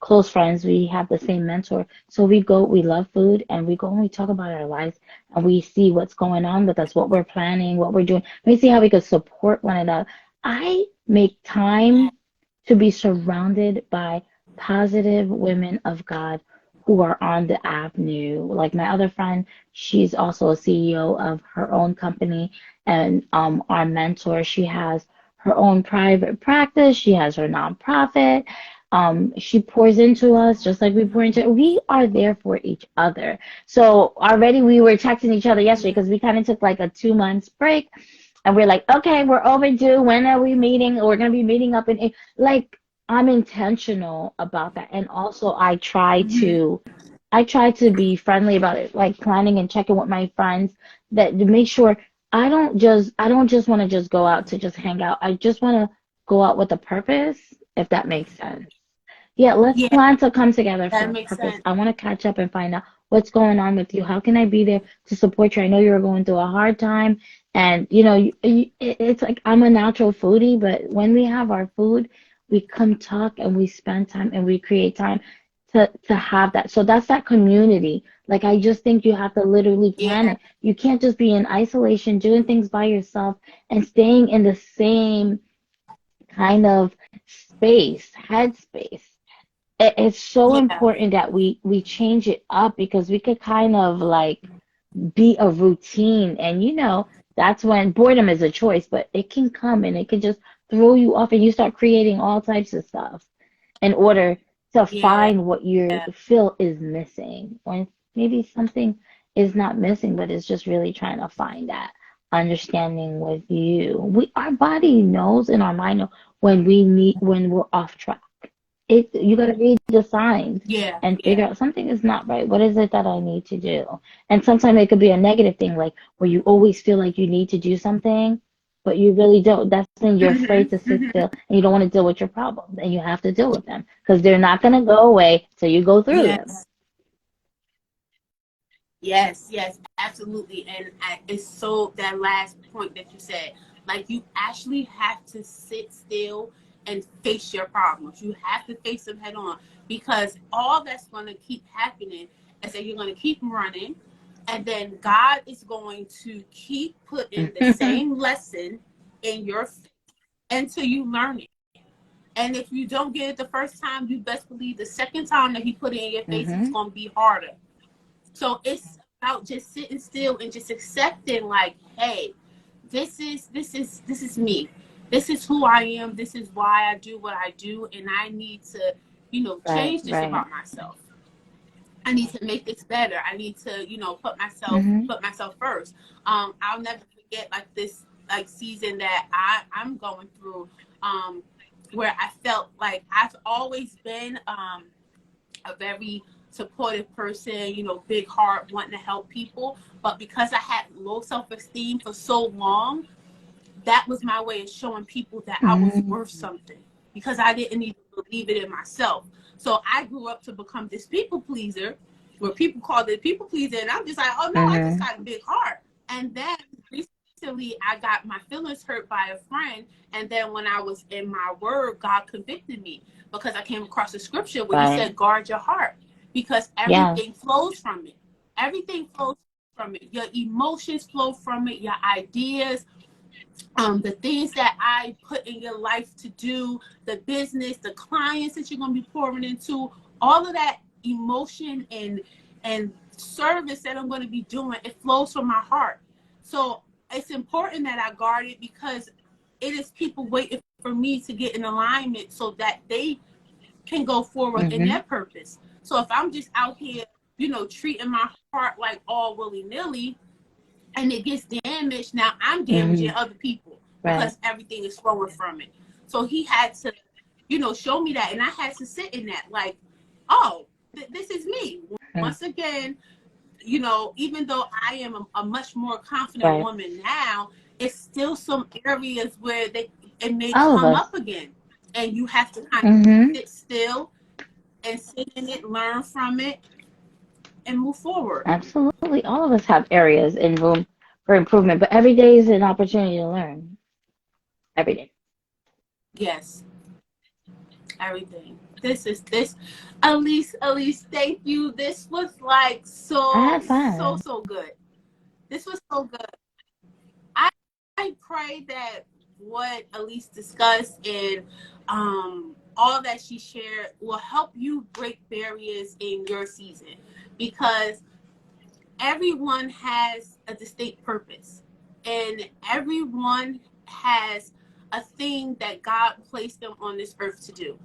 close friends. We have the same mentor. So we go, we love food, and we go and we talk about our lives, and we see what's going on with us, what we're planning, what we're doing. We see how we could support one another. I make Yeah, time to be surrounded by positive women of God who are on the avenue. Like my other friend, she's also a CEO of her own company, and our mentor, she has her own private practice, she has her nonprofit. She pours into us just like we pour into her. We are there for each other. So already we were texting each other yesterday yeah, because we kind of took like a 2 months break, and we're like, okay, we're overdue. When are we meeting? We're gonna be meeting up in like I'm intentional about that. And also hmm, I try to be friendly about it, like planning and checking with my friends that to make sure I don't just want to just go out to just hang out. I just want to go out with a purpose, if that makes sense. Yeah, let's yeah. plan to come together for That a makes purpose. sense. I want to catch up and find out what's going on with you. How can I be there to support you? I know you're going through a hard time, and it's like I'm a natural foodie, but when we have our food, we come talk and we spend time and we create time to have that. So that's that community. Like I just think you have to literally plan Yeah, it. You can't just be in isolation doing things by yourself and staying in the same kind of space, headspace. It's so yeah, important that we change it up because we could kind of like be a routine, and that's when boredom is a choice, but it can come and it can just throw you off, and you start creating all types of stuff in order to yeah, find what you feel is missing, or maybe something is not missing but it's just really trying to find that understanding with you. Our body knows and our mind know when we're off track. You got to read the signs Yeah, and yeah. figure out something is not right. What is it that I need to do? And sometimes it could be a negative thing, like where you always feel like you need to do something, but you really don't. That's when you're afraid Hmm. to sit Hmm. still and you don't want to deal with your problems, and you have to deal with them because they're not going to go away till you go through them. Yes. Yes, yes, absolutely. And it's so that last point that you said, like you actually have to sit still and face your problems. You have to face them head on because all that's going to keep happening is that you're going to keep running, and then God is going to keep putting the same lesson in your face until you learn it. And if you don't get it the first time, you best believe the second time that He put it in your face, it's Hmm. going to be harder. So it's about just sitting still and just accepting, like, hey, this is me. This is who I am. This is why I do what I do, and I need to, Right, change this right. about myself. I need to make this better. I need to, put myself Hmm. put myself first. I'll never forget like this like season that I'm going through, where I felt like I've always been a very supportive person, big heart, wanting to help people. But because I had low self esteem for so long, that was my way of showing people that I was Hmm. worth something because I didn't even believe it in myself. So I grew up to become this people pleaser, where people called it people pleaser, and I'm just like, oh no, I just Hmm. got a big heart. And then recently, I got my feelings hurt by a friend, and then when I was in my word, God convicted me because I came across a scripture where He Right. said, guard your heart because Yeah. everything flows from it. Everything flows from it. Your emotions flow from it. Your ideas, the things that I put in your life to do, the business, the clients that you're going to be pouring into, all of that emotion and service that I'm going to be doing, it flows from my heart. So it's important that I guard it because it is people waiting for me to get in alignment so that they can go forward in Hmm. their purpose. So if I'm just out here, treating my heart like all willy nilly, and it gets damaged, now I'm damaging Hmm. other people Right. because everything is flowing from it. So He had to, show me that, and I had to sit in that, like, oh, this is me. Mm. Once again, even though I am a much more confident Right. woman now, it's still some areas where it may All of come us. up again, and you have to kind of Hmm. sit still and sit in it, learn from it, and move forward. Absolutely. All of us have areas and room for improvement, but every day is an opportunity to learn. Every day. Yes. Everything. This Elise, thank you. This was like I so had so fun. so good. This was so good. I I pray that what Elise discussed and all that she shared will help you break barriers in your season because everyone has a distinct purpose and everyone has a thing that God placed them on this earth to do.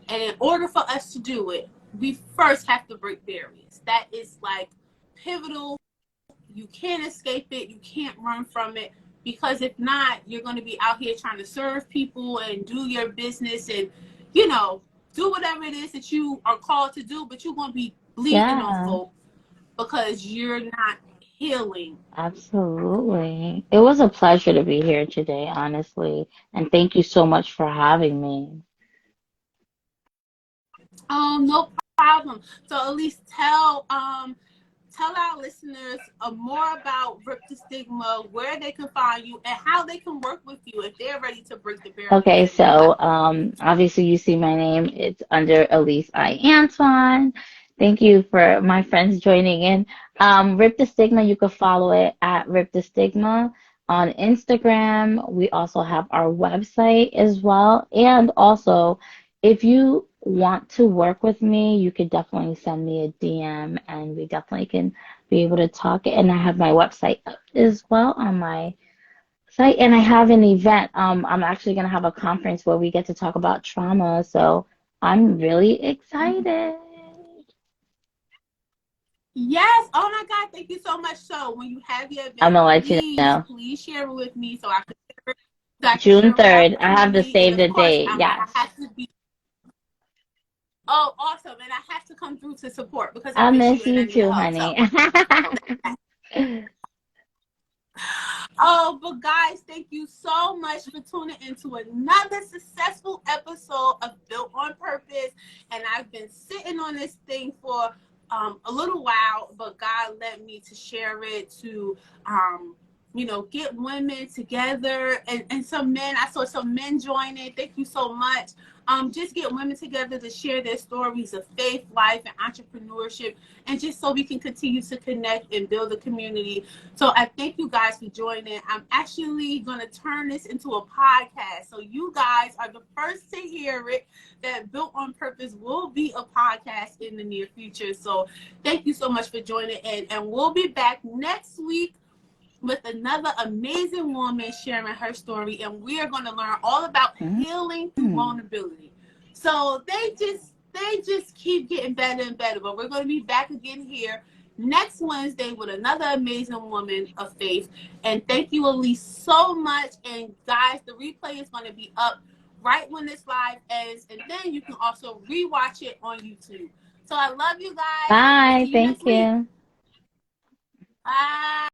And in order for us to do it, we first have to break barriers. That is like pivotal. You can't escape it. You can't run from it. Because if not, you're going to be out here trying to serve people and do your business and, you know, do whatever it is that you are called to do, but you're going to be bleeding on Yeah, folk because you're not healing. absolutely. It was a pleasure to be here today, honestly. And thank you so much for having me. No problem. So at least tell our listeners more about Rip the Stigma, where they can find you, and how they can work with you if they're ready to break the barriers Okay, in their so life. obviously you see my name. It's under Elise Antoine. Thank you for my friends joining in. Rip the Stigma, you can follow it at Rip the Stigma on Instagram. We also have our website as well. And also, if you want to work with me, you could definitely send me a DM and we definitely can be able to talk. And I have my website up as well on my site, and I have an event. I'm actually going to have a conference where we get to talk about trauma. So I'm really excited. Yes. Oh my God. Thank you so much. So when you have your I'm event, gonna let you please, know. please share it with me so I can June share it with my 3rd. I have to family. And save of the course, date. I Yes. have to be Oh, awesome. And I have to come through to support because I I miss you miss and I you need a too, hug. honey. So, oh, but guys, thank you so much for tuning into another successful episode of Built on Purpose. And I've been sitting on this thing for a little while, but God led me to share it to, get women together and some men. I saw some men join it. Thank you so much. Just get women together to share their stories of faith, life, and entrepreneurship, and just so we can continue to connect and build a community. So I thank you guys for joining. I'm actually going to turn this into a podcast. So you guys are the first to hear it, that Built on Purpose will be a podcast in the near future. So thank you so much for joining in. And we'll be back next week with another amazing woman sharing her story. And we are going to learn all about healing through Mm. vulnerability. So they just keep getting better and better. But we're going to be back again here next Wednesday with another amazing woman of faith. And thank you, Elise, so much. And guys, the replay is going to be up right when this live ends. And then you can also rewatch it on YouTube. So I love you guys, and we'll Bye. see you Thank next week. you. Bye.